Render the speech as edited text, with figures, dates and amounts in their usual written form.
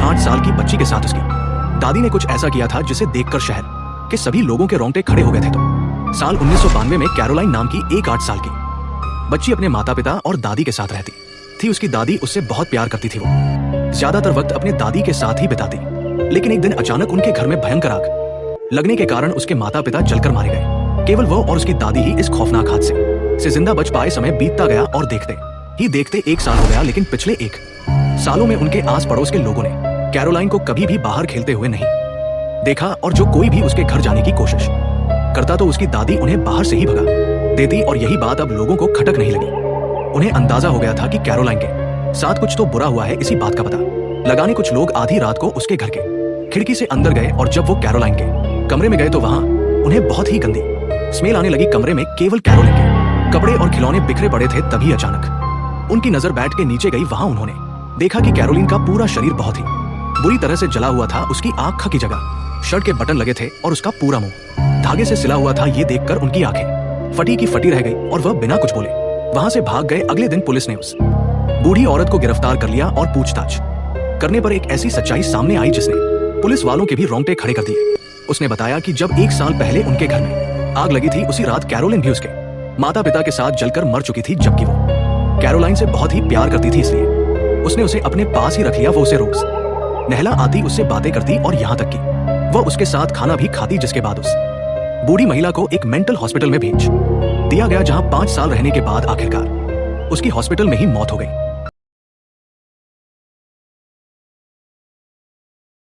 8 साल की बच्ची के साथ उसकी दादी ने कुछ ऐसा किया था जिसे देखकर शहर के सभी लोगों के रोंगटे खड़े हो गए थे। तो साल 1992 में कैरोलाइन नाम की एक 8 साल की बच्ची अपने माता पिता और दादी के साथ रहती थी। उसकी दादी उससे बहुत प्यार करती थी। वो ज्यादातर वक्त अपने दादी के साथ ही बिताती, लेकिन एक दिन अचानक उनके घर में भयंकर आग लगने के कारण उसके माता पिता जलकर मारे गए। केवल वो और उसकी दादी ही इस खौफनाक हादसे से जिंदा बच पाए। समय बीतता गया और देखते ही देखते 1 साल हो गया, लेकिन पिछले 1 सालों में उनके आस पड़ोस के लोगों ने कैरोलाइन को कभी भी बाहर खेलते हुए नहीं देखा, और जो कोई भी उसके घर जाने की कोशिश करता तो उसकी दादी उन्हें बाहर से ही भगा देती। और यही बात अब लोगों को खटक नहीं लगी। उन्हें अंदाजा हो गया था कि कैरोलाइन के साथ कुछ तो बुरा हुआ है। इसी बात का पता लगाने कुछ लोग आधी रात को उसके घर के खिड़की से अंदर गए, और जब वो कैरोलाइन के कमरे में गए तो वहां उन्हें बहुत ही गंदी स्मेल आने लगी। कमरे में केवल कैरोलाइन के कपड़े और खिलौने बिखरे पड़े थे। तभी अचानक उनकी नजर बेड के नीचे गई। वहां उन्होंने देखा कि कैरोलिन का पूरा शरीर बहुत ही बुरी तरह से जला हुआ था। उसकी आंख की जगह शर्ट के बटन लगे थे और उसका पूरा मुंह धागे से सिला हुआ था। ये देखकर उनकी आंखें फटी की फटी रह गई और वह बिना कुछ बोले वहां से भाग गए। अगले दिन पुलिस ने उस बूढ़ी औरत को गिरफ्तार कर लिया और पूछताछ करने पर एक ऐसी सच्चाई सामने आई जिसने पुलिस वालों के भी रोंगटे खड़े कर दिए। उसने बताया कि जब 1 साल पहले उनके घर में आग लगी थी, उसी रात कैरोलिन भी उसके माता पिता के साथ जलकर मर चुकी थी। जबकि वो कैरोलाइन से बहुत ही प्यार करती थी, इसलिए उसने उसे अपने पास ही रख लिया। वो उसे रोज नहला आती, उससे बातें करती और यहाँ तक कि वह उसके साथ खाना भी खाती। जिसके बाद उस बूढ़ी महिला को एक मेंटल हॉस्पिटल में भेज दिया गया, जहां 5 साल रहने के बाद आखिरकार उसकी हॉस्पिटल में ही मौत हो गई।